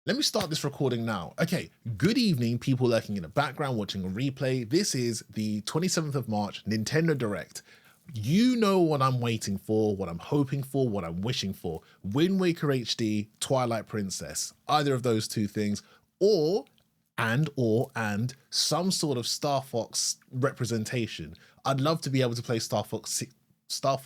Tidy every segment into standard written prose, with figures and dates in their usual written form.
Let me start this recording now. Okay, good evening, people lurking in the background watching a replay. This is the 27th of March Nintendo Direct. You know what I'm waiting for, what I'm hoping for, what I'm wishing for. Wind Waker HD, Twilight Princess. Either of those two things, or and some sort of Star Fox representation. I'd love to be able to play Star Fox Zero? Star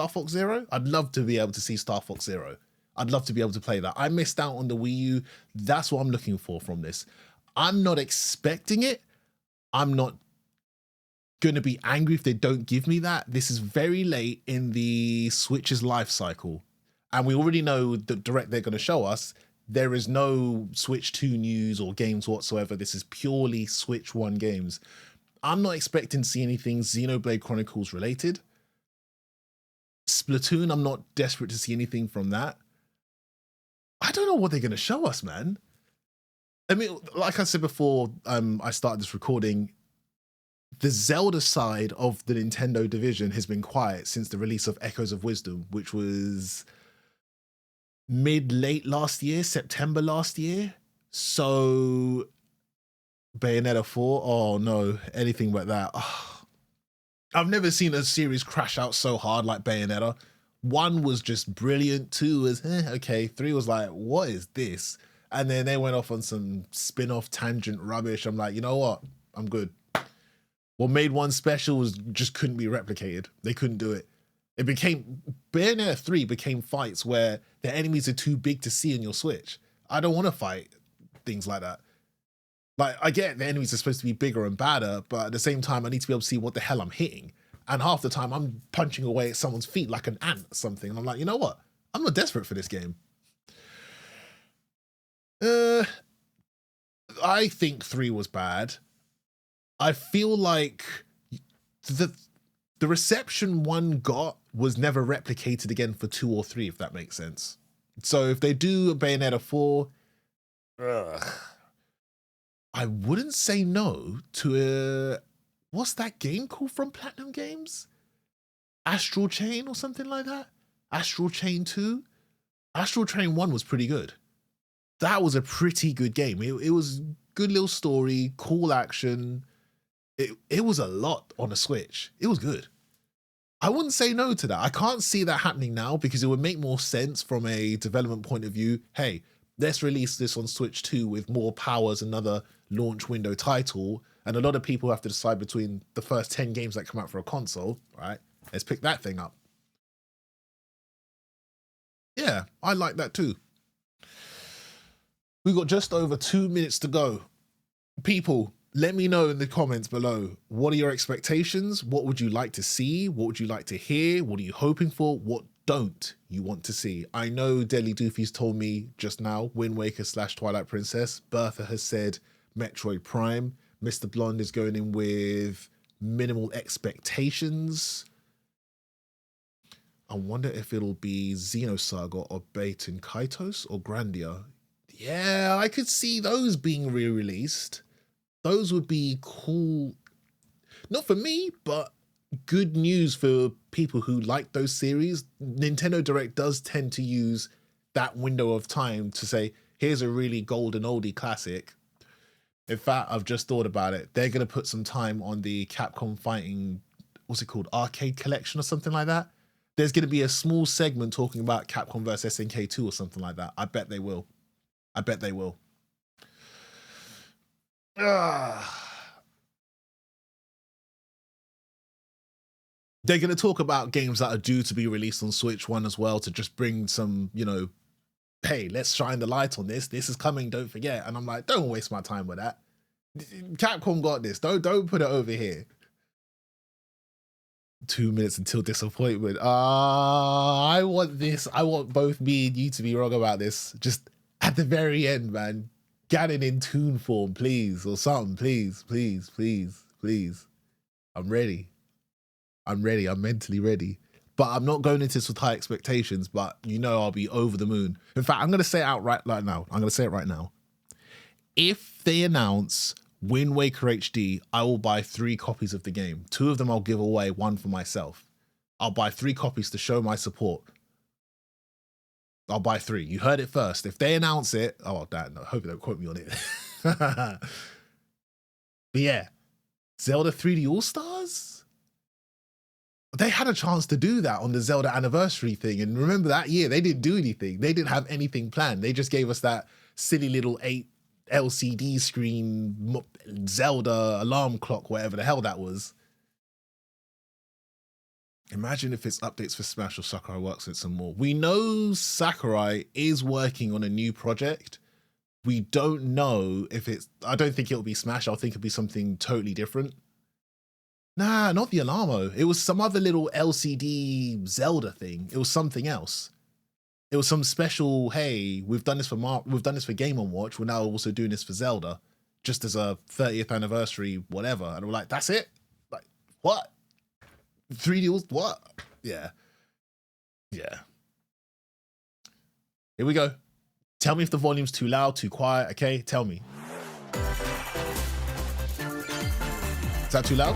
Fox Zero? I'd love to be able to see Star Fox Zero. I'd love to be able to play that. I missed out on the Wii U. That's what I'm looking for from this. I'm not expecting it. I'm not going to be angry if they don't give me that. This is very late in the Switch's life cycle. And we already know the Direct they're going to show us. There is no Switch 2 news or games whatsoever. This is purely Switch 1 games. I'm not expecting to see anything Xenoblade Chronicles related. Splatoon, I'm not desperate to see anything from that. I don't know what they're going to show us, man. I mean, like I said before, I started this recording, the Zelda side of the Nintendo division has been quiet since the release of Echoes of Wisdom, which was late last year, September last year. So Bayonetta 4, oh no, anything but that. Oh, I've never seen a series crash out so hard like Bayonetta. 1 was just brilliant, 2 was okay, 3 was like, what is this? And then they went off on some spin-off tangent rubbish. I'm like, you know what? I'm good. What made 1 special was just couldn't be replicated. They couldn't do it. Bayonetta 3 became fights where the enemies are too big to see in your Switch. I don't want to fight things like that. Like, I get the enemies are supposed to be bigger and badder, but at the same time, I need to be able to see what the hell I'm hitting. And half the time, I'm punching away at someone's feet like an ant or something. And I'm like, you know what? I'm not desperate for this game. I think 3 was bad. I feel like the reception 1 got was never replicated again for 2 or 3, if that makes sense. So if they do a Bayonetta 4, I wouldn't say no to what's that game called from Platinum Games? Astral Chain or something like that? Astral Chain 2? Astral Chain 1 was pretty good. That was a pretty good game. It was good little story, cool action. It was a lot on the Switch. It was good. I wouldn't say no to that. I can't see that happening now because it would make more sense from a development point of view. Hey, let's release this on Switch 2 with more power as another launch window title. And a lot of people have to decide between the first 10 games that come out for a console, right? Let's pick that thing up. Yeah, I like that too. We got just over 2 minutes to go. People, let me know in the comments below. What are your expectations? What would you like to see? What would you like to hear? What are you hoping for? What don't you want to see? I know Deadly Doofy's told me just now, Wind Waker / Twilight Princess. Bertha has said Metroid Prime. Mr. Blonde is going in with minimal expectations. I wonder if it'll be Xenosaga or Baten Kaitos or Grandia. Yeah, I could see those being re-released. Those would be cool. Not for me, but good news for people who like those series. Nintendo Direct does tend to use that window of time to say, here's a really golden oldie classic. In fact, I've just thought about it. They're going to put some time on the Capcom Fighting, what's it called, Arcade Collection or something like that. There's going to be a small segment talking about Capcom vs SNK 2 or something like that. I bet they will. I bet they will. They're going to talk about games that are due to be released on Switch 1 as well to just bring some, you know, hey, let's shine the light on this. This is coming, don't forget. And I'm like, don't waste my time with that. Capcom got this. Don't put it over here. 2 minutes until disappointment. I want this. I want both me and you to be wrong about this. Just at the very end, man. Get it in tune form, please, or something. Please, please, please, please. I'm ready. I'm ready. I'm mentally ready. But I'm not going into this with high expectations, but you know I'll be over the moon. In fact, I'm going to say it out right now. I'm going to say it right now. If they announce Wind Waker HD, I will buy 3 copies of the game. 2 of them I'll give away, 1 for myself. I'll buy 3 copies to show my support. I'll buy 3. You heard it first. If they announce it, oh, damn, no, I hope you don't quote me on it. But yeah, Zelda 3D All-Stars? They had a chance to do that on the Zelda anniversary thing. And remember that year, they didn't do anything. They didn't have anything planned. They just gave us that silly little 8 LCD screen Zelda alarm clock, whatever the hell that was. Imagine if it's updates for Smash or Sakurai works with some more. We know Sakurai is working on a new project. We don't know if it's, I don't think it'll be Smash. I think it'll be something totally different. Nah, not the Alamo. It was some other little LCD Zelda thing. It was something else. It was some special, hey, we've done this for Game & Watch. We're now also doing this for Zelda, just as a 30th anniversary, whatever. And we're like, that's it? Like, what? 3D, what? Yeah. Yeah. Here we go. Tell me if the volume's too loud, too quiet, okay? Tell me. Is that too loud?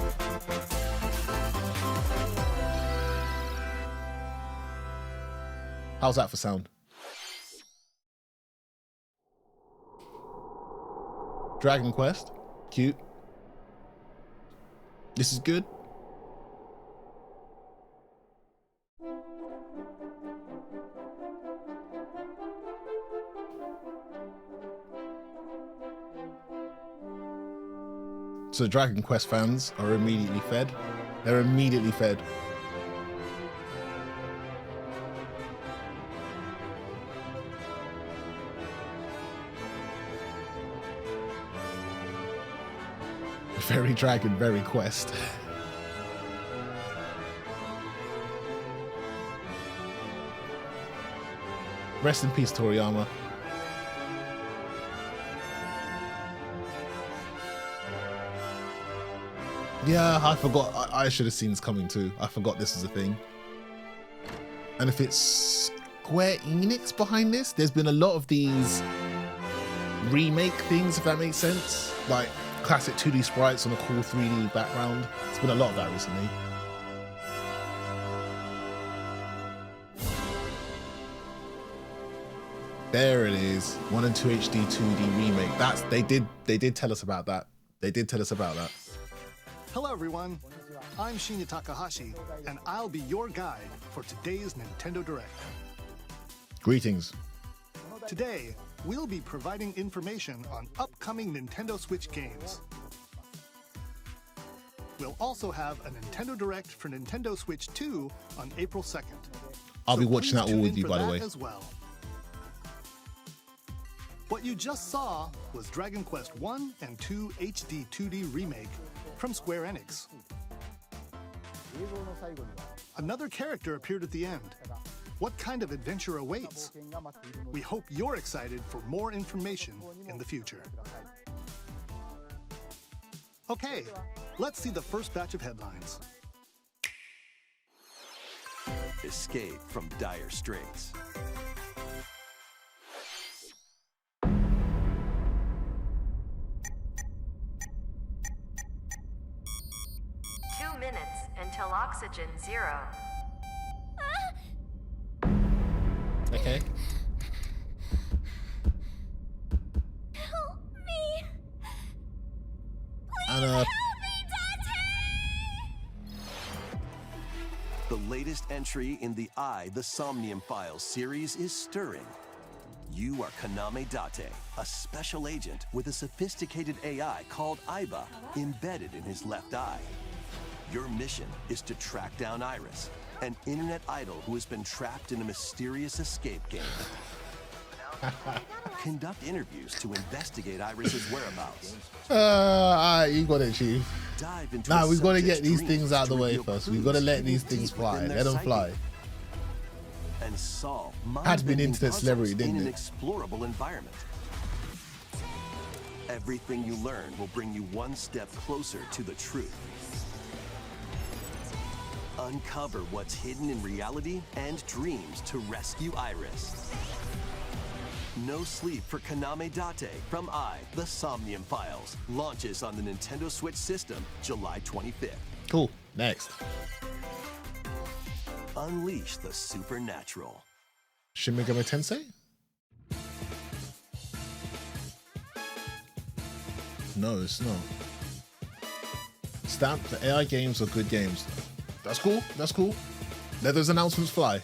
How's that for sound? Dragon Quest, cute. This is good. So Dragon Quest fans are immediately fed. They're immediately fed. Very Dragon, very Quest. Rest in peace, Toriyama. Yeah, I forgot. I should have seen this coming too. I forgot this is a thing. And if it's Square Enix behind this, there's been a lot of these remake things, if that makes sense. Like classic 2D sprites on a cool 3D background. It's been a lot of that recently. There it is. 1 and 2 HD 2D remake. That's they did tell us about that. They did tell us about that. Hello everyone, I'm Shinya Takahashi, and I'll be your guide for today's Nintendo Direct. Greetings. Today, we'll be providing information on upcoming Nintendo Switch games. We'll also have a Nintendo Direct for Nintendo Switch 2 on April 2nd. I'll be watching that all with you, by the way. As well. What you just saw was Dragon Quest 1 and 2 HD 2D Remake from Square Enix. Another character appeared at the end. What kind of adventure awaits? We hope you're excited for more information in the future. Okay, let's see the first batch of headlines. Escape from dire straits. 2 minutes until oxygen 0. Okay. Help me! And Help me, Dante! The latest entry in the The Somnium Files series is stirring. You are Kaname Date, a special agent with a sophisticated AI called Aiba embedded in his left eye. Your mission is to track down Iris, an internet idol who has been trapped in a mysterious escape game. Conduct interviews to investigate Iris's whereabouts. You got it, Chief. Dive into Nah, we've got to get these things out of the way first. We've got to let these things fly. Let them fly. And solve Had to be an internet celebrity, didn't in an it? explorable environment. Everything you learn will bring you one step closer to the truth. Uncover what's hidden in reality and dreams to rescue Iris. No Sleep for Kaname Date from The Somnium Files launches on the Nintendo Switch system July 25th. Cool. Next. Unleash the supernatural. Shin Megami Tensei? No, it's not. Stamp, the AI games are good games. That's cool. That's cool. Let those announcements fly.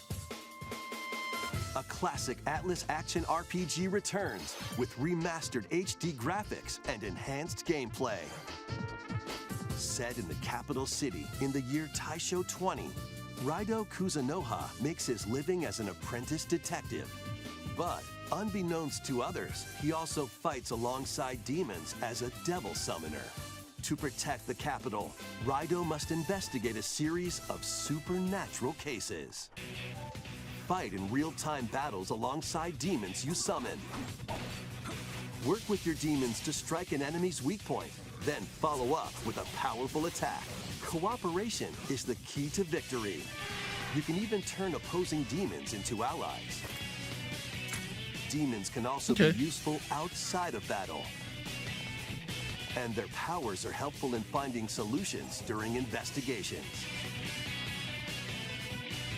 A classic Atlas action RPG returns with remastered HD graphics and enhanced gameplay. Set in the capital city in the year Taisho 20, Raido Kuzunoha makes his living as an apprentice detective. But unbeknownst to others, he also fights alongside demons as a devil summoner. To protect the capital, Raido must investigate a series of supernatural cases. Fight in real-time battles alongside demons you summon. Work with your demons to strike an enemy's weak point, then follow up with a powerful attack. Cooperation is the key to victory. You can even turn opposing demons into allies. Demons can also be useful outside of battle. And their powers are helpful in finding solutions during investigations.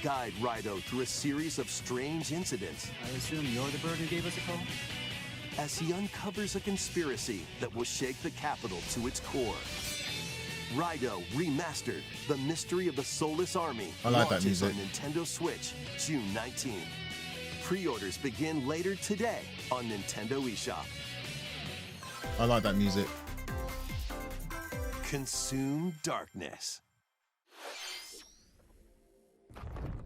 Guide Raido through a series of strange incidents. I assume you're the bird who gave us a call? As he uncovers a conspiracy that will shake the capital to its core. Raido Remastered, The Mystery of the Soulless Army. I like that launches music. on Nintendo Switch, June 19th. Pre-orders begin later today on Nintendo eShop. I like that music. Consume darkness.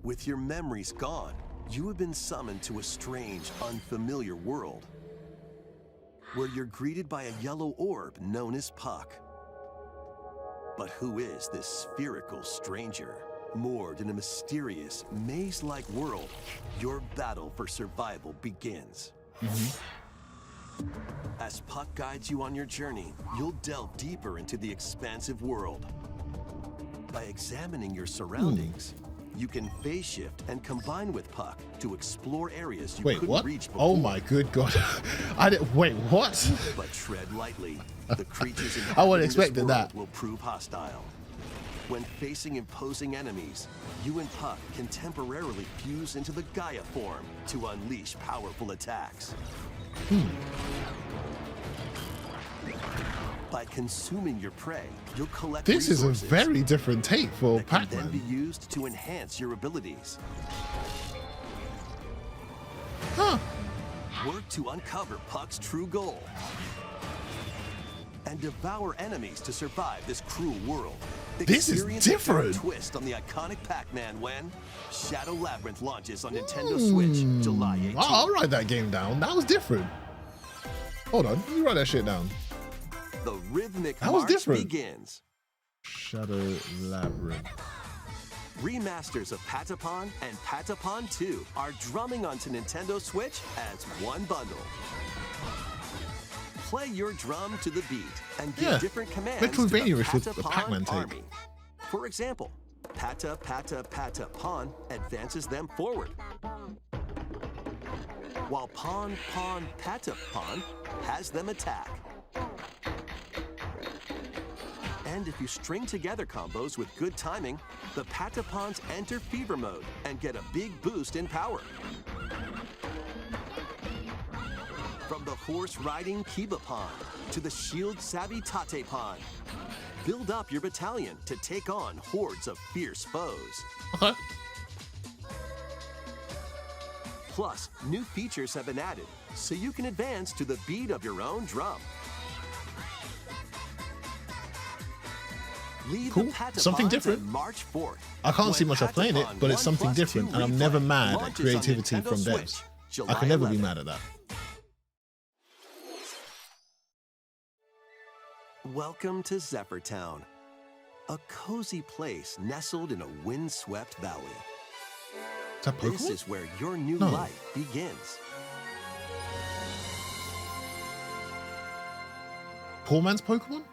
With your memories gone, you have been summoned to a strange, unfamiliar world, where you're greeted by a yellow orb known as Puck. But who is this spherical stranger? Moored in a mysterious, maze-like world, your battle for survival begins. As Puck guides you on your journey, you'll delve deeper into the expansive world. By examining your surroundings, you can phase shift and combine with Puck to explore areas you Wait, couldn't what? reach before. Oh my good God. Wait, what? But tread lightly. The creatures in I wouldn't expected that. will prove hostile. When facing imposing enemies, you and Puck can temporarily fuse into the Gaia form to unleash powerful attacks. By consuming your prey, you'll collect This is a resources very different take for that can then be Pac-Man. used to enhance your abilities. Huh. Work to uncover Puck's true goal. And devour enemies to survive this cruel world. This is Experience a dark different. twist on the iconic Pac-Man when Shadow Labyrinth launches on Nintendo Switch July 18th. I'll write that game down. That was different. Hold on, you write that shit down. The rhythmic That was march different. begins. Shadow Labyrinth. Remasters of Patapon and Patapon 2 are drumming onto Nintendo Switch as one bundle. Play your drum to the beat and give Yeah, different commands to the Metroidvania-ish with the Patapon Pac-Man take. army. For example, Pata Pata Pata Pawn advances them forward, while Pawn Pawn Pata Pawn has them attack. And if you string together combos with good timing, the Patapons enter fever mode and get a big boost in power. From the horse-riding Kiba Pawn to the shield-savvy Tate Pawn, build up your battalion to take on hordes of fierce foes. Okay. Plus, new features have been added, so you can advance to the beat of your own drum. Lead Cool. the Patapons Something different. and March 4th. I can't see when myself playing it, Patapon but it's 1 something plus different, 2 and I'm replay never mad at launches on creativity Nintendo from devs. Switch, I July can never be 11th. mad at that. Welcome to Zephyr Town, a cozy place nestled in a windswept valley. Is that This Pokemon? is where your new No. life begins. Poor man's Pokemon?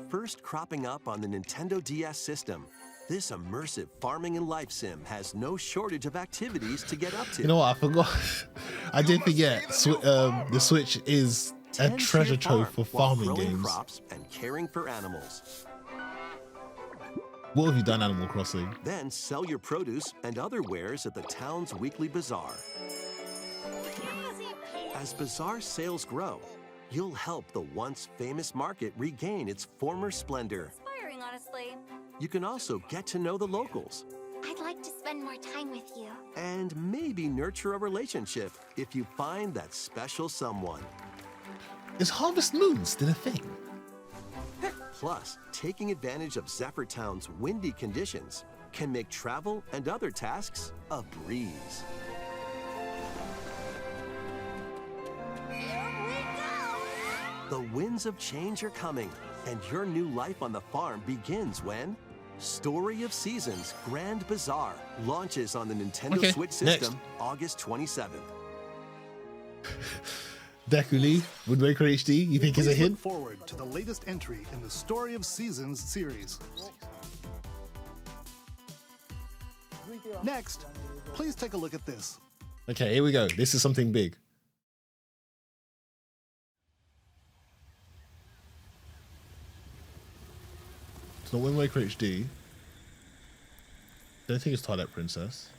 First cropping up on the Nintendo DS system, this immersive farming and life sim has no shortage of activities to get up to. You know what? I forgot. I did forget. The Switch is a 10 treasure tier trove for farm while farming growing games. crops and caring for animals. What have you done, Animal Crossing? Then sell your produce and other wares at the town's weekly bazaar. As bazaar sales grow, you'll help the once famous market regain its former splendor. Inspiring, honestly. You can also get to know the locals I'd like to spend more time with you. and maybe nurture a relationship if you find that special someone. Is Harvest Moon still a thing? Plus, taking advantage of Zephyr Town's windy conditions can make travel and other tasks a breeze. Here we go! The winds of change are coming, and your new life on the farm begins when Story of Seasons Grand Bazaar launches on the Nintendo Okay, Switch next. system August 27th. Dekuli, Wind Waker HD, you think is a Please hint? look forward to the latest entry in the Story of Seasons series. Next, please take a look at this. Okay, here we go. This is something big. It's not Wind Waker HD. Don't think it's Twilight Princess.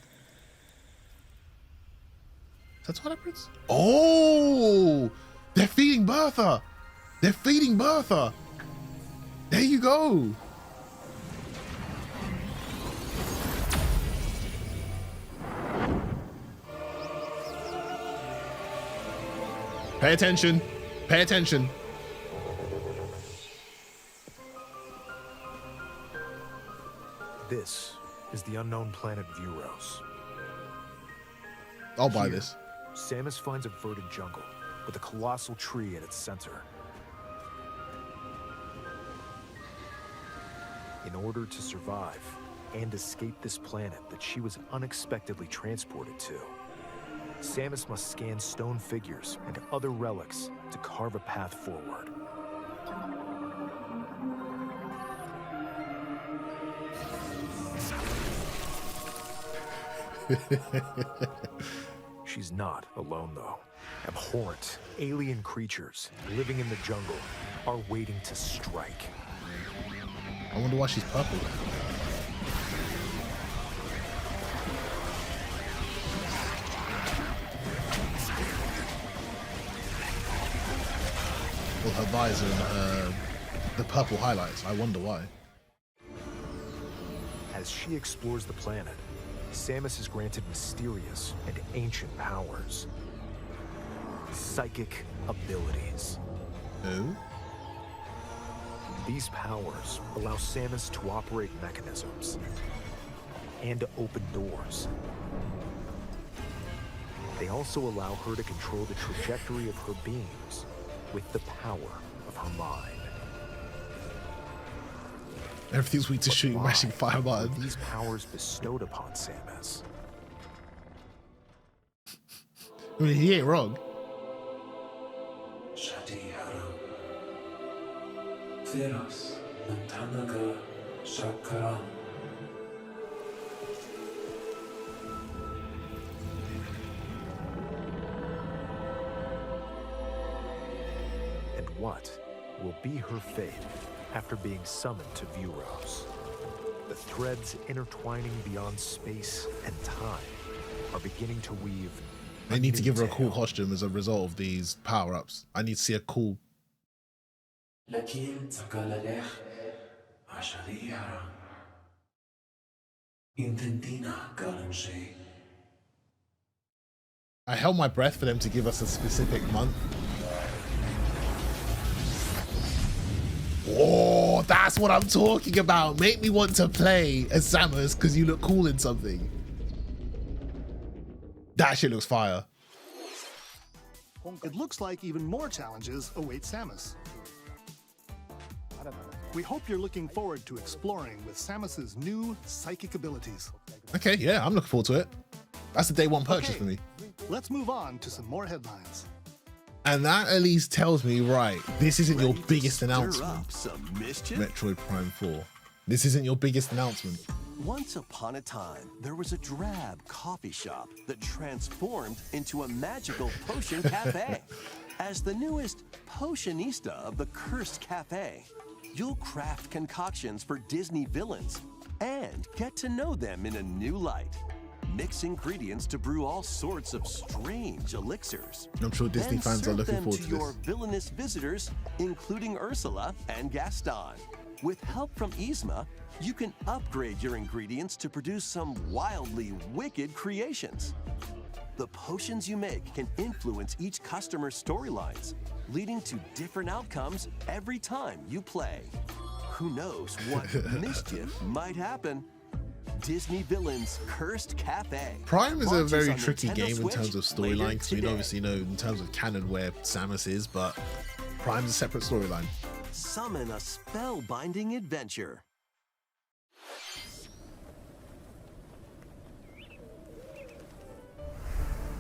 Is that Twilight Princess? Oh! They're feeding Bertha! They're feeding Bertha! There you go! Pay attention. Pay attention. This is the unknown planet Vuros. I'll buy Here, this. Samus finds a verdant jungle with a colossal tree at its center. In order to survive and escape this planet that she was unexpectedly transported to, Samus must scan stone figures and other relics to carve a path forward. She's not alone, though. Abhorrent, alien creatures living in the jungle are waiting to strike. I wonder why she's purple. Well, her visor and the purple highlights. I wonder why. As she explores the planet, Samus is granted mysterious and ancient powers. Psychic abilities. Oh? These powers allow Samus to operate mechanisms and to open doors. They also allow her to control the trajectory of her beams with the power of her mind. Everything's weak to shooting, Why mashing fire were button. these powers bestowed upon Samus? I mean, he ain't wrong. And what will be her fate after being summoned to Vuros? The threads intertwining beyond space and time are beginning to weave. They need to new give her a cool tale. costume as a result of these power-ups. I need to see a cool... I held my breath for them to give us a specific month. Oh, that's what I'm talking about. Make me want to play as Samus because you look cool in something. That shit looks fire. It looks like even more challenges await Samus. We hope you're looking forward to exploring with Samus's new psychic abilities. Okay, yeah, I'm looking forward to it. That's a day one purchase Okay, for me. let's move on to some more headlines. And that at least tells me, right, this isn't your Ready to biggest stir announcement. up some mischief? Metroid Prime 4. This isn't your biggest announcement. Once upon a time, there was a drab coffee shop that transformed into a magical potion cafe. As the newest potionista of the cursed cafe, you'll craft concoctions for Disney villains, and get to know them in a new light. Mix ingredients to brew all sorts of strange elixirs. I'm sure Disney Then fans are serve looking them forward to to your this. villainous visitors, including Ursula and Gaston. With help from Yzma, you can upgrade your ingredients to produce some wildly wicked creations. The potions you make can influence each customer's storylines, leading to different outcomes every time you play. Who knows what mischief might happen? Disney Villains Cursed Cafe. Prime is a launches very on tricky Nintendo game in Switch terms of later storyline, because we today. obviously know in terms of canon where Samus is, but Prime's a separate storyline. Summon a spellbinding adventure.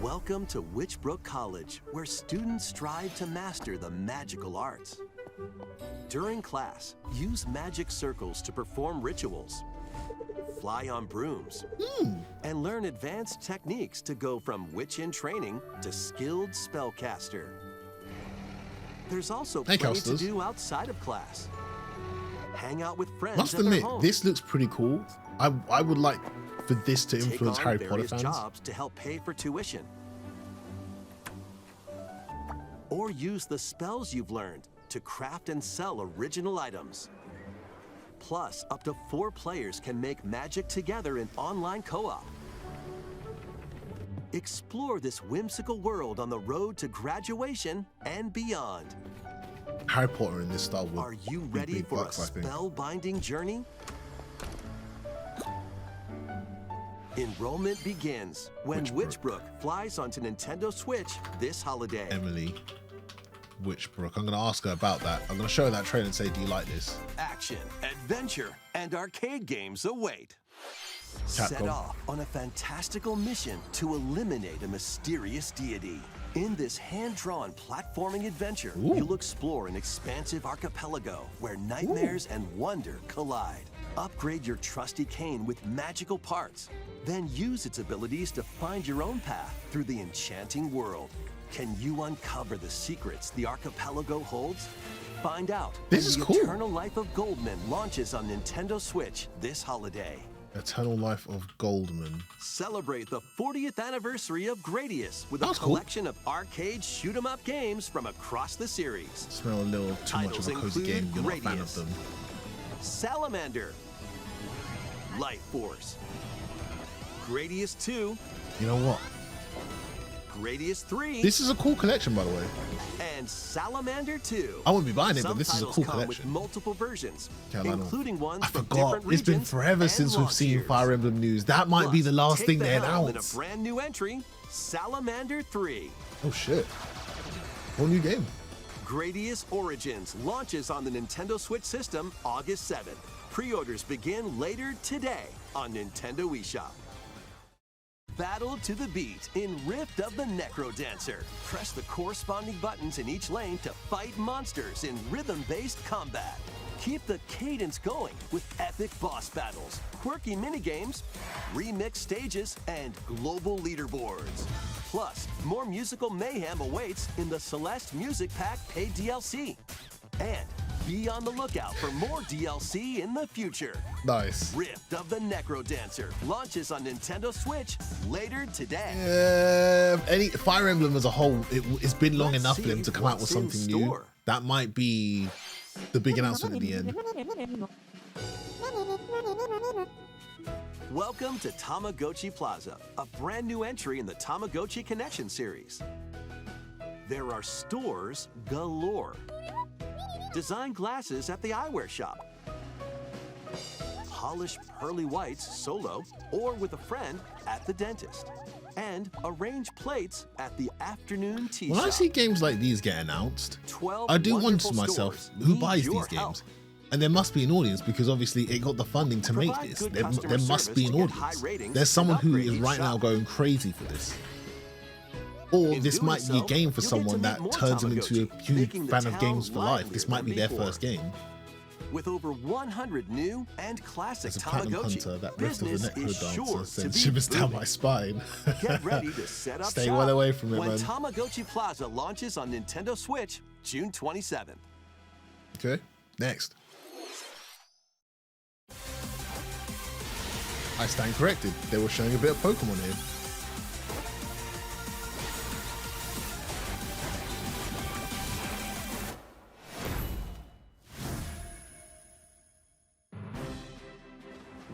Welcome to Witchbrook College, where students strive to master the magical arts. During class, use magic circles to perform rituals, fly on brooms, and learn advanced techniques to go from witch in training to skilled spellcaster. There's also Hey, plenty to Costas. do outside of class. Hang out with friends Must at their admit, homes. this looks pretty cool. I would like for this to Take influence on Harry Potter various fans. jobs to help pay for tuition. Or use the spells you've learned to craft and sell original items. Plus, up to 4 players can make magic together in online co-op. Explore this whimsical world on the road to graduation and beyond. Harry Potter in this style would Are you be ready big for a bucks, I think. spellbinding journey? Enrollment begins when Witchbrook flies onto Nintendo Switch this holiday. Emily Witchbrook. I'm going to ask her about that. I'm going to show her that trailer and say, do you like this? Action, adventure, and arcade games await. Set Capcom. off on a fantastical mission to eliminate a mysterious deity. In this hand-drawn platforming adventure, Ooh. you'll explore an expansive archipelago where nightmares and wonder collide. Upgrade your trusty cane with magical parts, then use its abilities to find your own path through the enchanting world. Can you uncover the secrets the archipelago holds? Find out This when is the cool. Eternal Life of Goldman launches on Nintendo Switch this holiday. Eternal Life of Goldman. Celebrate the 40th anniversary of Gradius with a That's cool. collection of arcade shoot-'em-up games from across the series. Smell a little too much of a Titles cozy game. include You're not a fan of Gradius. them. Salamander, Light Force, Gradius 2, You know what? Gradius 3, This is a cool collection, by the way. and Salamander 2. I wouldn't be buying it, Some but this is a titles cool come collection. with multiple versions, Carolina. including ones I from forgot. different It's been regions forever and since we've launch seen years. Fire Emblem news. That might be Plus, the last take thing the they helm in a announce. brand new entry, Salamander 3. Oh shit! Whole new game. Gradius Origins launches on the Nintendo Switch system August 7th. Pre-orders begin later today on Nintendo eShop. Battle to the beat in Rift of the Necro Dancer. Press the corresponding buttons in each lane to fight monsters in rhythm-based combat. Keep the cadence going with epic boss battles, quirky minigames, remix stages, and global leaderboards. Plus, more musical mayhem awaits in the Celeste Music Pack paid DLC. And be on the lookout for more DLC in the future. Nice. Rift of the Necro Dancer launches on Nintendo Switch later today. Any Fire Emblem as a whole, it's been long Let's enough for them see to come out with what's in something new. store. That might be the big announcement at the end. Welcome to Tamagotchi Plaza, a brand new entry in the Tamagotchi Connection series. There are stores galore. Design glasses at the eyewear shop. Polish pearly whites solo or with a friend at the dentist. And arrange plates at the afternoon tea When shop. I see games like these get announced, 12 I do wonder wonderful to myself, stores who need buys your these help. games? And there must be an audience, because obviously it got the funding to make Provide this. good There customer must be an service to get high audience. ratings There's someone and who upgrade is each right now shop. going crazy for this. Or In this doing might be a so, game for you'll get to someone meet that more turns them into a Tamagotchi, huge making the fan of town games for life. This livelier might be than their before. first game. With over 100 new and classic As a platinum Tamagotchi, hunter, that rift of the business necro is dancer sure to sends be shivers down booming. my spine. Get ready to set up Stay shop well away from it, when man. Tamagotchi Plaza launches on Nintendo Switch June 27th. Okay, next. I stand corrected. They were showing a bit of Pokemon here.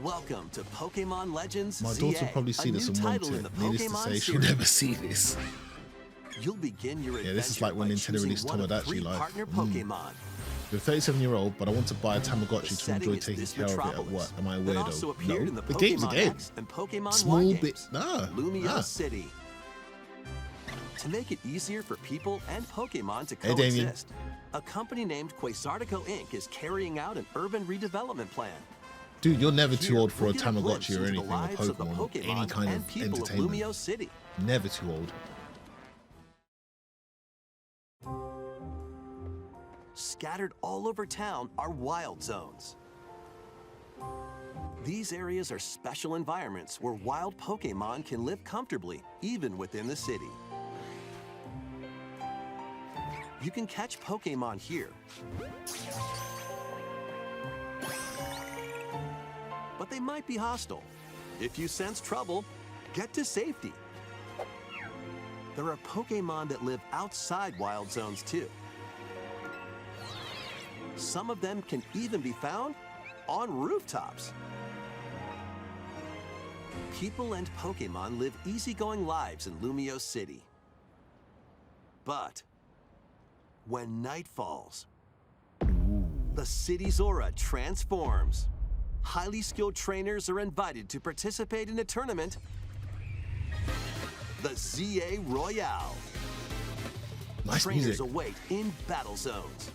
Welcome to Pokemon Legends My ZA, daughter will probably see a this new and want title in it. the Needless to Pokemon say, she'll series. never see this. You'll begin your Yeah, this is adventure like when by Nintendo choosing released one of Tomodachi, 3 like, partner Pokemon. You're a 37-year-old, but I want to buy a Tamagotchi to Setting enjoy is taking this care of it at Metropolis work. Am I a that also weirdo? appeared No, in the the game's a Pokemon game. X and Pokemon Small Y bit, games. nah, Lumio nah. City. To make it easier for people and Pokemon to Hey, Damien. coexist, a company named Quasartico Inc. is carrying out an urban redevelopment plan. Dude, you're never too Here, old for a we'll get glimpse Tamagotchi or into the anything, or lives of the Pokemon, or any Pokemon kind and of people of entertainment. Lumio City. Never too old. Scattered all over town are wild zones. These areas are special environments where wild Pokemon can live comfortably, even within the city. You can catch Pokemon here, but they might be hostile. If you sense trouble, get to safety. There are Pokemon that live outside wild zones too. Some of them can even be found on rooftops. People and Pokemon live easygoing lives in Lumio City. But when night falls, the city's aura transforms. Highly skilled trainers are invited to participate in a tournament, the ZA Royale. Nice Trainers music. await in battle zones.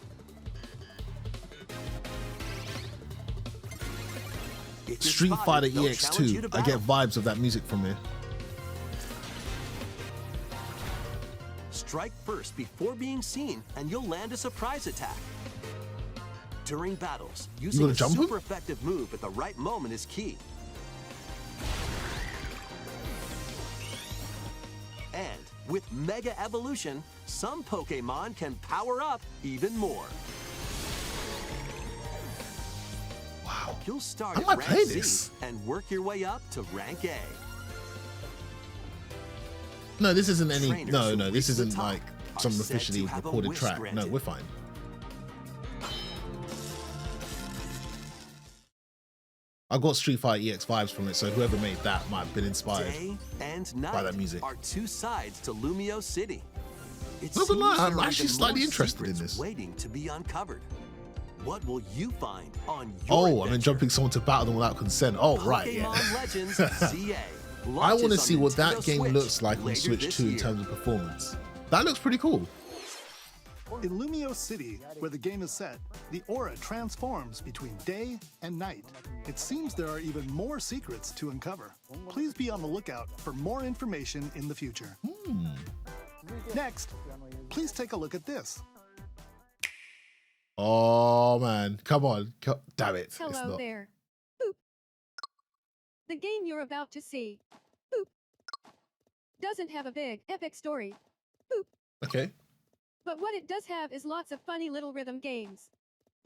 If you're Street Fighter spotted, they'll challenge you EX2. to I get battle. vibes of that music from here. Strike first before being seen, and you'll land a surprise attack. During battles, using gonna a jump him? super effective move at the right moment is key. And with Mega Evolution, some Pokemon can power up even more. Wow. You'll start I at might rank play C this. and work your way up to rank A. No, this isn't any. Trainers No, who no, this reach the isn't top like are some said to officially have a recorded wish track. No, granted. we're fine. I got Street Fighter EX vibes from it, so whoever made that might have been inspired. Day and night by that music. are two sides to Lumio City. It Not gonna lie, seems I'm there are actually even slightly more interested in secrets this. waiting to be uncovered. What will you find on your Oh, I'm adventure? jumping someone to battle them without consent. Oh, right, Pokemon yeah. Legends ZA. I launches want to on see what that Nintendo game Switch looks like on later Switch this 2 in year. terms of performance. That looks pretty cool. In Lumio City, where the game is set, the aura transforms between day and night. It seems there are even more secrets to uncover. Please be on the lookout for more information in the future. Next, please take a look at this. Oh, man. Come on. Damn it. It's Hello not. there. Boop. The game you're about to see, boop, doesn't have a big, epic story, boop. Okay. But what it does have is lots of funny little rhythm games.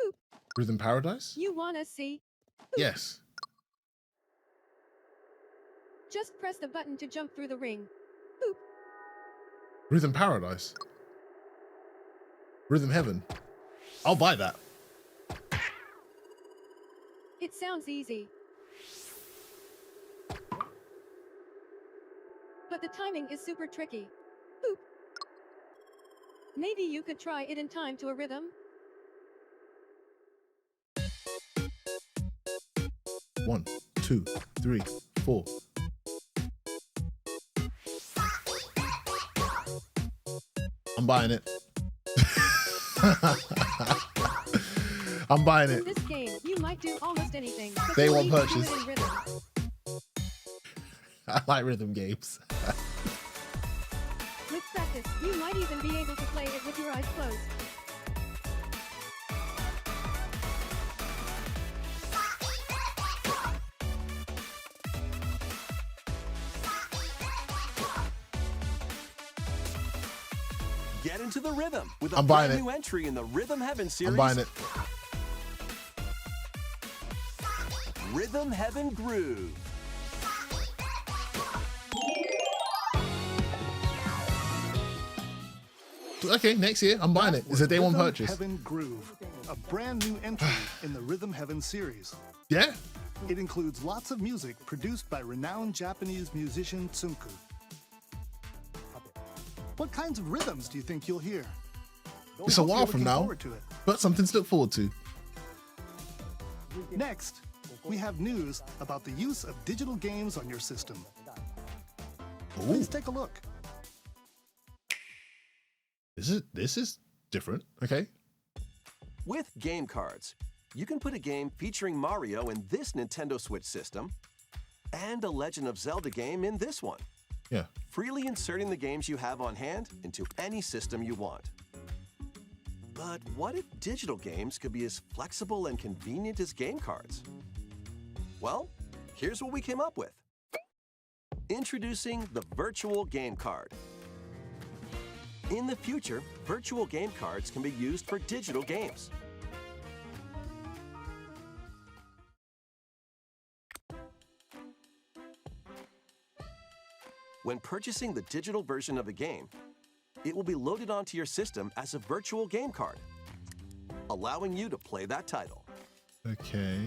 Boop. Rhythm Paradise? You wanna see? Yes. Just press the button to jump through the ring. Boop. Rhythm Paradise. Rhythm Heaven. I'll buy that. It sounds easy. But the timing is super tricky. Boop. Maybe you could try it in time to a rhythm? 1, 2, 3, 4. I'm buying it. I'm buying it. In this game, you might do almost anything. But Day you one need to do purchase. it in rhythm. I like rhythm games. With practice, you might even be able to play it with your eyes closed. Get into the rhythm with a I'm buying brand it. new entry in the Rhythm Heaven series. I'm buying it. Rhythm Heaven Groove. Okay, next year, I'm buying it. It's a day one Rhythm purchase. Heaven Groove, a brand new entry in the Rhythm Heaven series. Yeah? It includes lots of music produced by renowned Japanese musician Tsunku. What kinds of rhythms do you think you'll hear? It's a Hope you're while from looking now, forward to it. but something to look forward to. Next, we have news about the use of digital games on your system. Please take a look. This is different. Okay. With game cards, you can put a game featuring Mario in this Nintendo Switch system and a Legend of Zelda game in this one. Yeah. Freely inserting the games you have on hand into any system you want. But what if digital games could be as flexible and convenient as game cards? Well, here's what we came up with. Introducing the Virtual Game Card. In the future, virtual game cards can be used for digital games. When purchasing the digital version of a game, it will be loaded onto your system as a virtual game card, allowing you to play that title. Okay.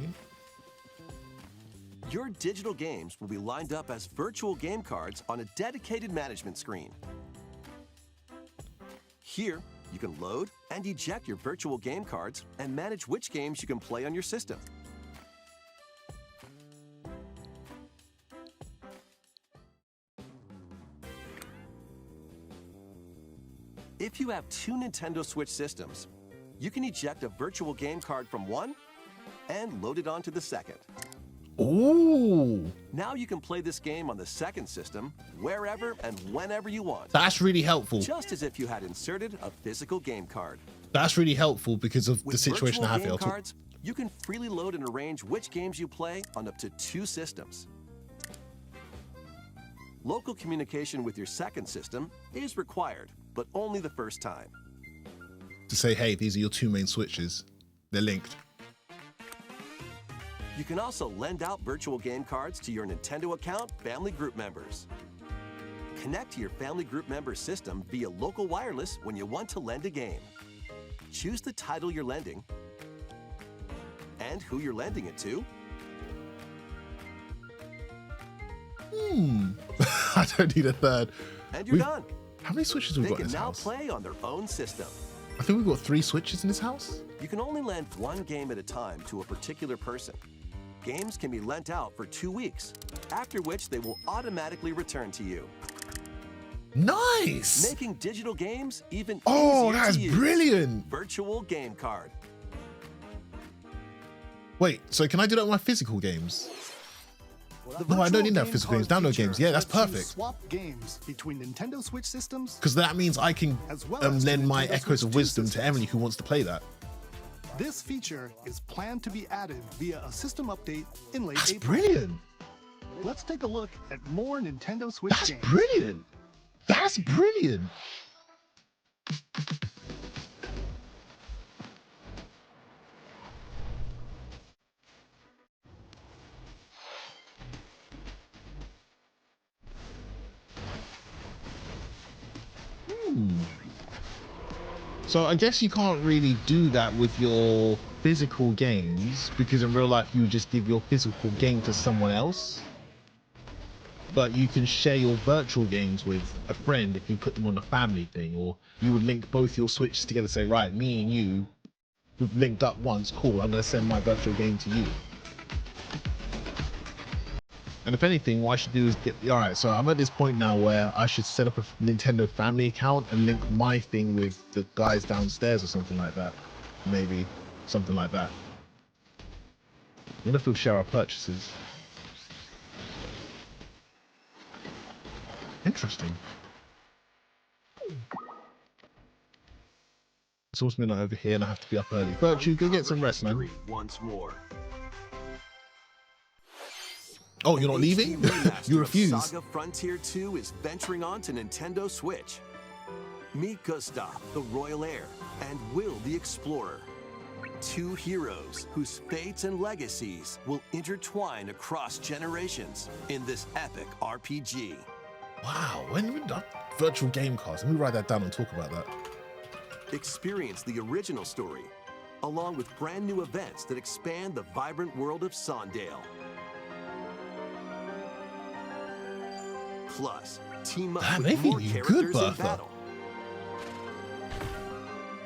Your digital games will be lined up as virtual game cards on a dedicated management screen. Here, you can load and eject your virtual game cards and manage which games you can play on your system. If you have two Nintendo Switch systems, you can eject a virtual game card from one and load it onto the second. Ooh, Now you can play this game on the second system wherever and whenever you want, that's really helpful. just as if you had inserted a physical game card. That's really helpful because of With the situation I virtual have game here. cards, you can freely load and arrange which games you play on up to two systems. Local communication with your second system is required, but only the first time. To say, hey, these are your two main switches. They're linked. You can also lend out virtual game cards to your Nintendo account family group members. Connect to your family group member system via local wireless when you want to lend a game. Choose the title you're lending and who you're lending it to. I don't need a third. And you're We've- done. How many switches have we They got in can this now house? play on their own system. I think we've got 3 switches in this house. You can only lend one game at a time to a particular person. Games can be lent out for 2 weeks, after which they will automatically return to you, Nice. making digital games even Oh, easier that's to use. brilliant. Virtual game card. Wait, so can I do that with my physical games? The No, I don't virtual need that game physical card games. Download feature games. Yeah, that's lets you perfect. Swap games between Nintendo Switch systems. Because that means I can As well as lend to my Nintendo Echoes Switch of 2 Wisdom to systems. Emily who wants to play that. This feature is planned to be added via a system update in late That's April. brilliant. Let's take a look at more Nintendo Switch That's games. brilliant. That's brilliant. So I guess you can't really do that with your physical games because in real life you would just give your physical game to someone else. But you can share your virtual games with a friend if you put them on a family thing, or you would link both your Switches together, say, right, me and you, we've linked up once, cool, I'm gonna send my virtual game to you. And if anything, what I should do is alright, so I'm at this point now where I should set up a Nintendo family account and link my thing with the guys downstairs or something like that. Maybe, something like that. I wonder if we'll share our purchases. Interesting. It's also midnight over here and I have to be up early. Virtue, go get some rest, man. Once more. Oh, you're not leaving? HD remaster You of refuse. Saga Frontier 2 is venturing on to Nintendo Switch. Meet Gustav, the Royal Heir, and Will, the Explorer. 2 heroes whose fates and legacies will intertwine across generations in this epic RPG. Wow, when virtual game cards, let me write that down and talk about that. Experience the original story, along with brand new events that expand the vibrant world of Sondale. Plus, team up Damn, they with more think you characters good, in Bertha. battle.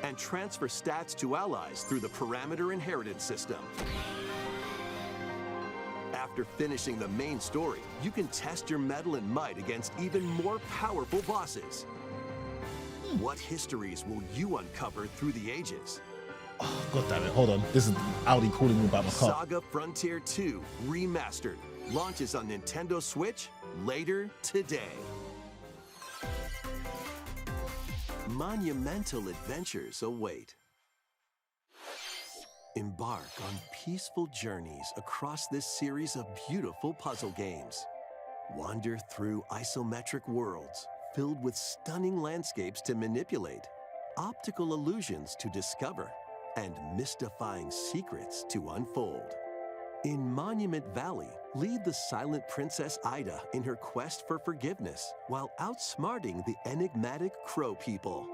And transfer stats to allies through the parameter inheritance system. After finishing the main story, you can test your mettle and might against even more powerful bosses. What histories will you uncover through the ages? Oh, God damn it. Hold on. This is Audi calling me about my car. Saga Frontier 2 Remastered launches on Nintendo Switch later today. Monumental adventures await. Embark on peaceful journeys across this series of beautiful puzzle games. Wander through isometric worlds filled with stunning landscapes to manipulate, optical illusions to discover, and mystifying secrets to unfold. In Monument Valley, lead the silent Princess Ida in her quest for forgiveness while outsmarting the enigmatic Crow people.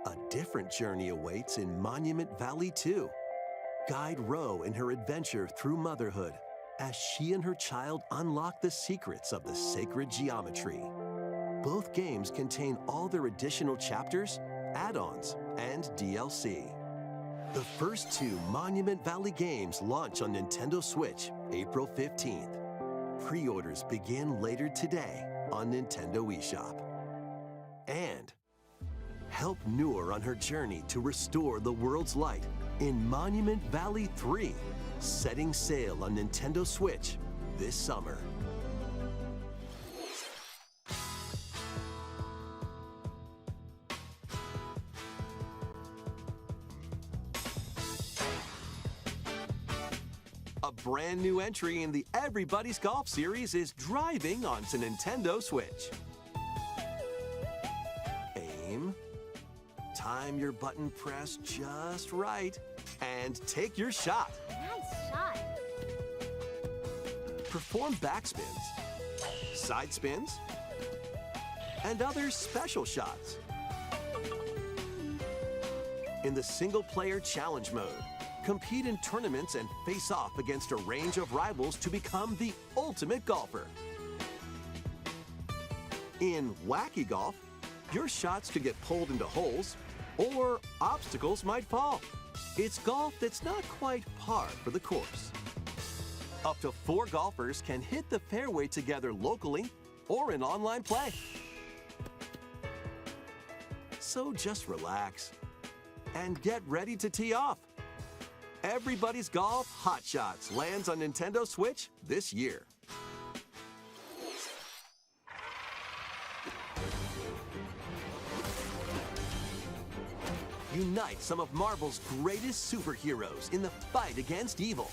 A different journey awaits in Monument Valley 2. Guide Ro in her adventure through motherhood as she and her child unlock the secrets of the sacred geometry. Both games contain all their additional chapters, add-ons, and DLC. The first two Monument Valley games launch on Nintendo Switch April 15th. Pre-orders begin later today on Nintendo eShop. And help Noor on her journey to restore the world's light in Monument Valley 3, setting sail on Nintendo Switch this summer. A brand new entry in the Everybody's Golf series is driving onto Nintendo Switch. Aim, time your button press just right, and take your shot. Nice shot. Perform backspins, side spins, and other special shots. In the single-player challenge mode, compete in tournaments and face off against a range of rivals to become the ultimate golfer. In Wacky Golf, your shots could get pulled into holes, or obstacles might fall. It's golf that's not quite par for the course. Up to 4 golfers can hit the fairway together locally or in online play. So just relax and get ready to tee off. Everybody's Golf Hot Shots lands on Nintendo Switch this year. Unite some of Marvel's greatest superheroes in the fight against evil.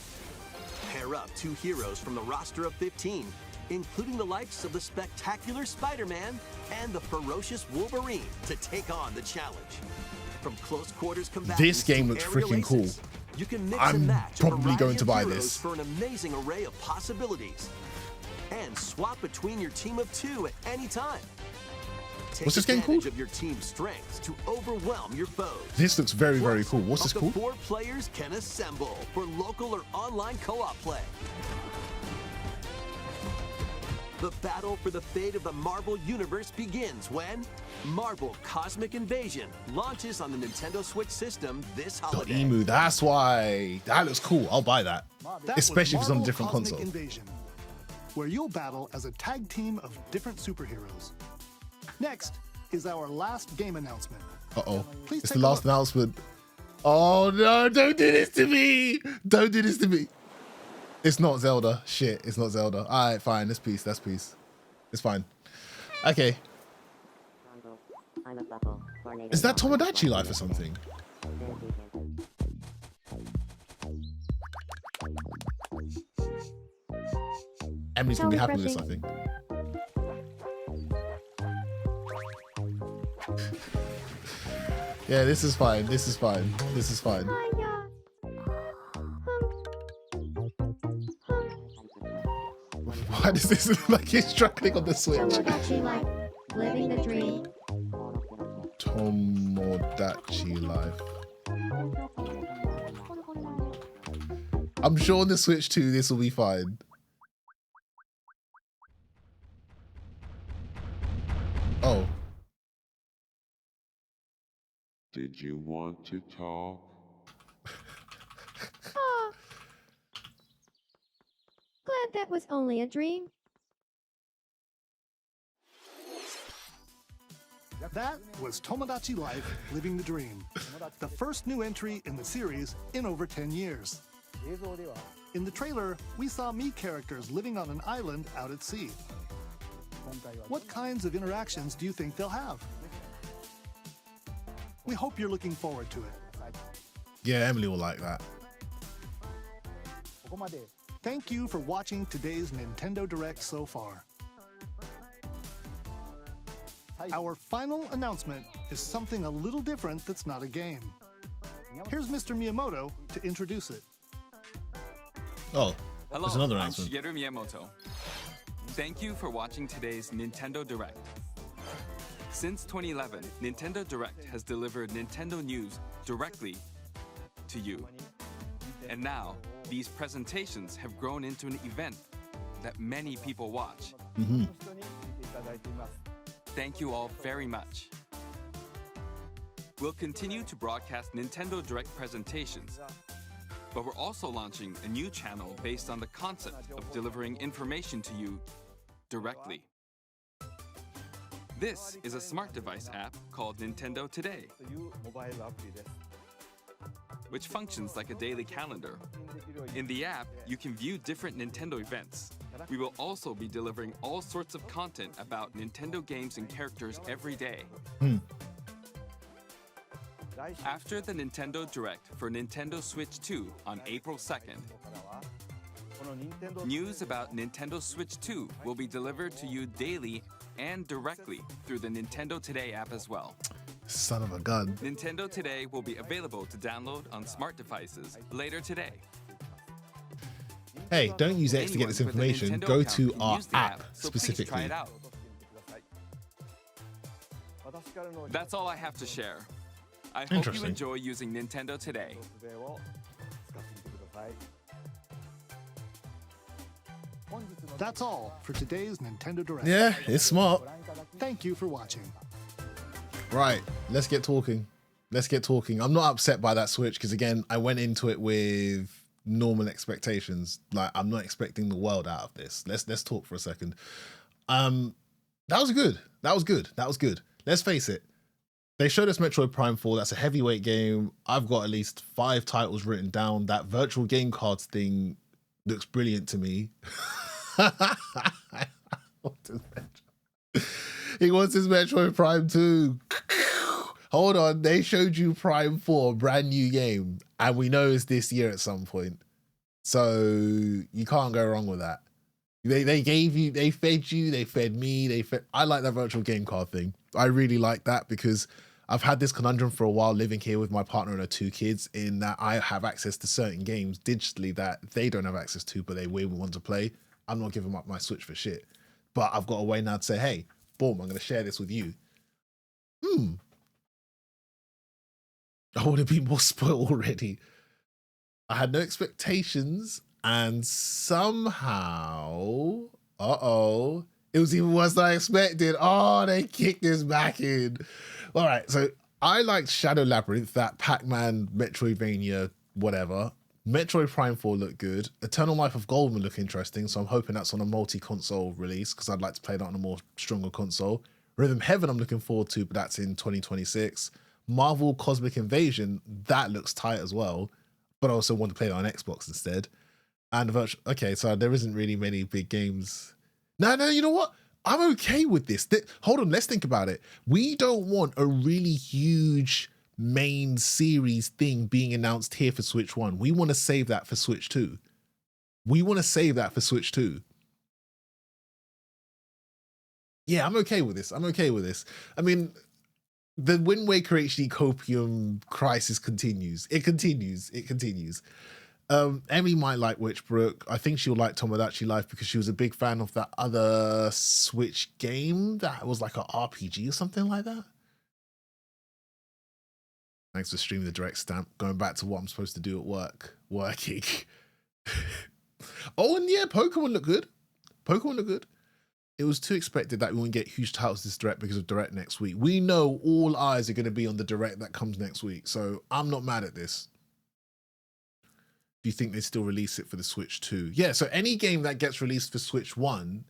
Pair up 2 heroes from the roster of 15, including the likes of the spectacular Spider-Man and the ferocious Wolverine, to take on the challenge. From close quarters combat, This game looks freaking cool. You can mix I'm and match a probably variety going to of buy heroes this. for an amazing array of possibilities. And swap between your team of 2 at any time. Take What's this game advantage called? of your team's strengths to overwhelm your foes. This looks very, very cool. What's this Up called? to 4 players can assemble for local or online co-op play. The battle for the fate of the Marvel Universe begins when Marvel Cosmic Invasion launches on the Nintendo Switch system this The holiday. Emu, that's why. That looks cool. I'll buy that. That Especially if was it's on a Marvel different Cosmic console. Invasion, where you'll battle as a tag team of different superheroes. Next is our last game announcement. Uh-oh. Please It's take the a last look. announcement. Oh, no. Don't do this to me. Don't do this to me. It's not Zelda. Shit, it's not Zelda. All right, fine. That's peace. That's peace. It's fine. Okay. Is that Tomodachi Life or something? Emily's gonna be happy with this, I think. Yeah, this is fine. This is fine. This is fine. Why does this look like he's struggling on the Switch? Tomodachi Life, living the dream. Tomodachi Tomodachi Life. I'm sure on the Switch 2 this will be fine. Oh. Did you want to talk? Oh. Glad that was only a dream. That was Tomodachi Life, Living the Dream, the first new entry in the series in over 10 years. In the trailer, we saw Mii characters living on an island out at sea. What kinds of interactions do you think they'll have? We hope you're looking forward to it. Yeah, Emily will like that. Thank you for watching today's Nintendo Direct so far. Our final announcement is something a little different that's not a game. Here's Mr. Miyamoto to introduce it. Oh, hello, there's another I'm announcement. Shigeru Miyamoto. Thank you for watching today's Nintendo Direct. Since 2011, Nintendo Direct has delivered Nintendo news directly to you. And now, these presentations have grown into an event that many people watch. Mm-hmm. Thank you all very much. We'll continue to broadcast Nintendo Direct presentations, but we're also launching a new channel based on the concept of delivering information to you directly. This is a smart device app called Nintendo Today, which functions like a daily calendar. In the app, you can view different Nintendo events. We will also be delivering all sorts of content about Nintendo games and characters every day. After the Nintendo Direct for Nintendo Switch 2 on April 2nd, news about Nintendo Switch 2 will be delivered to you daily and directly through the Nintendo Today app as well. Son of a gun. Nintendo Today will be available to download on smart devices later today. Hey, don't use X to get this information. Go to our app so please try specifically. it out. That's all I have to share. I hope you Interesting. enjoy using Nintendo Today. That's all for today's Nintendo Direct. Yeah, it's smart. Thank you for watching. Right, let's get talking. Let's get talking. I'm not upset by that Switch because, again, I went into it with normal expectations. Like, I'm not expecting the world out of this. Let's talk for a second. That was good. That was good. That was good. Let's face it. They showed us Metroid Prime 4. That's a heavyweight game. I've got at least 5 titles written down. That virtual game cards thing looks brilliant to me. He wants his Metroid Prime 2. Hold on, they showed you Prime 4, brand new game, and we know it's this year at some point. So you can't go wrong with that. They gave you, they fed you, they fed me, I like that virtual game card thing. I really like that because I've had this conundrum for a while living here with my partner and her 2 kids, in that I have access to certain games digitally that they don't have access to, but they will want to play. I'm not giving up my Switch for shit. But I've got a way now to say, hey, boom, I'm going to share this with you. I want to be more spoiled already. I had no expectations, and somehow, it was even worse than I expected. Oh, they kicked this back in. All right, so I liked Shadow Labyrinth, that Pac-Man, Metroidvania, whatever. Metroid Prime 4 looked good. Eternal Life of Goldman looked interesting, so I'm hoping that's on a multi-console release because I'd like to play that on a more stronger console. Rhythm Heaven I'm looking forward to, but that's in 2026. Marvel Cosmic Invasion, that looks tight as well, but I also want to play it on Xbox instead. And okay, so there isn't really many big games. No, you know what? I'm okay with this. Hold on, let's think about it. We don't want a really huge main series thing being announced here for Switch 1. We want to save that for Switch 2. Yeah, I'm okay with this. I mean, the Wind Waker HD Copium crisis continues. It continues. Emmy might like Witchbrook. I think she'll like Tomodachi Life because she was a big fan of that other Switch game that was like an RPG or something like that. Thanks for streaming the direct stamp. Going back to what I'm supposed to do at work. Working. Oh, and yeah, Pokemon look good. Pokemon look good. It was too expected that we wouldn't get huge titles this direct because of direct next week. We know all eyes are going to be on the direct that comes next week, so I'm not mad at this. Do you think they still release it for the Switch 2? Yeah, so any game that gets released for Switch 1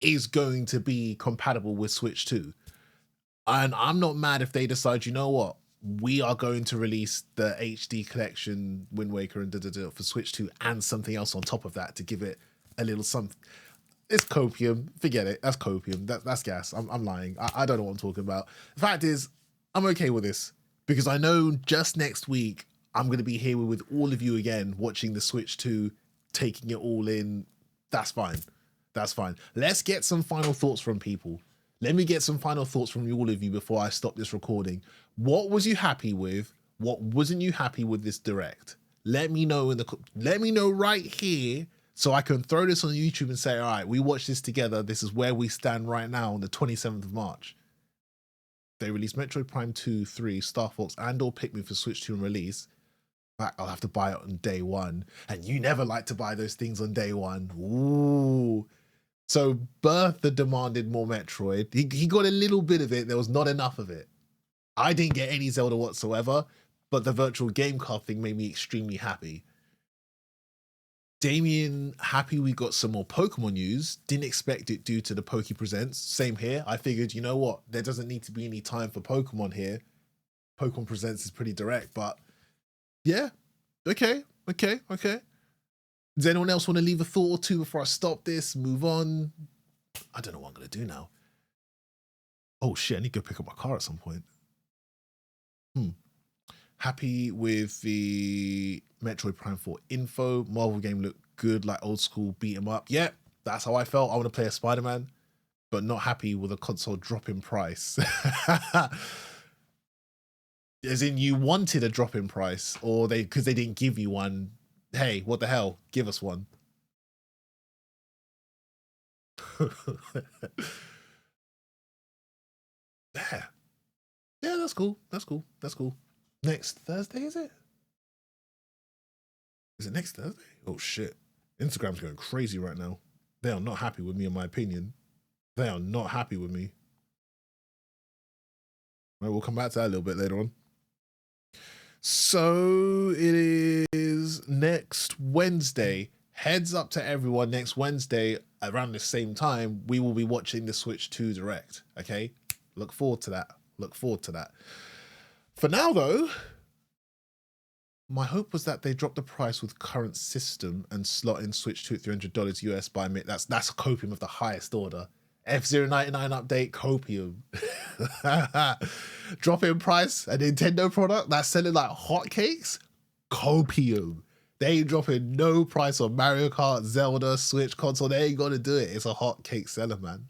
is going to be compatible with Switch 2. And I'm not mad if they decide, you know what, we are going to release the HD collection, Wind Waker and for Switch 2 and something else on top of that to give it a little something. It's copium. Forget it. That's copium. That's gas. I'm lying. I don't know what I'm talking about. The fact is, I'm okay with this because I know just next week I'm going to be here with all of you again watching the Switch 2, taking it all in. That's fine. That's fine. Let's get some final thoughts from people. Let me get some final thoughts from all of you before I stop this recording. What was you happy with? What wasn't you happy with this direct? Let me know let me know right here so I can throw this on YouTube and say, all right, we watched this together. This is where we stand right now on the 27th of March. They released Metroid Prime 2, 3, Star Fox, and or Pikmin for Switch 2 and release. I'll have to buy it on day one. And you never like to buy those things on day one. Ooh. So Bertha demanded more Metroid. He got a little bit of it. There was not enough of it. I didn't get any Zelda whatsoever, but the virtual game card thing made me extremely happy. Damien, happy we got some more Pokemon news. Didn't expect it due to the Poke Presents. Same here. I figured, you know what? There doesn't need to be any time for Pokemon here. Pokemon Presents is pretty direct, but yeah. Okay. Does anyone else want to leave a thought or two before I stop this? Move on. I don't know what I'm going to do now. Oh shit, I need to go pick up my car at some point. Happy with the Metroid Prime 4 info. Marvel game looked good, like old school beat 'em up. Yep, that's how I felt. I want to play a Spider-Man, but not happy with a console drop in price. As in you wanted a drop in price, or because they didn't give you one. Hey, what the hell? Give us one. Yeah, that's cool. Next Thursday, is it? Is it next Thursday? Oh shit. Instagram's going crazy right now. They are not happy with me, in my opinion. They are not happy with me. All right, we'll come back to that a little bit later on. So it is next Wednesday. Heads up to everyone, next Wednesday around the same time, we will be watching the Switch 2 Direct. Okay? Look forward to that. For now, though, my hope was that they drop the price with current system and slot in Switch 2 at $300 US by mid. That's a copium of the highest order. F099 update, copium. Drop in price, a Nintendo product that's selling like hotcakes, copium. They ain't dropping no price on Mario Kart, Zelda, Switch console. They ain't gonna do it. It's a hotcake seller, man.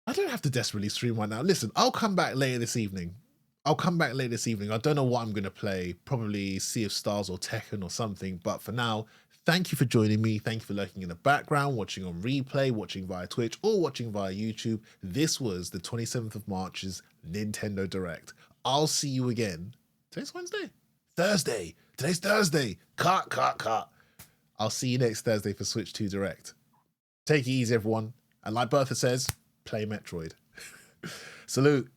I don't have to desperately stream right now. Listen, I'll come back later this evening. I don't know what I'm going to play. Probably Sea of Stars or Tekken or something. But for now, thank you for joining me. Thank you for lurking in the background, watching on replay, watching via Twitch, or watching via YouTube. This was the 27th of March's Nintendo Direct. I'll see you again. Today's Wednesday? Thursday. Today's Thursday. Cut. I'll see you next Thursday for Switch 2 Direct. Take it easy, everyone. And like Bertha says, play Metroid. Salute.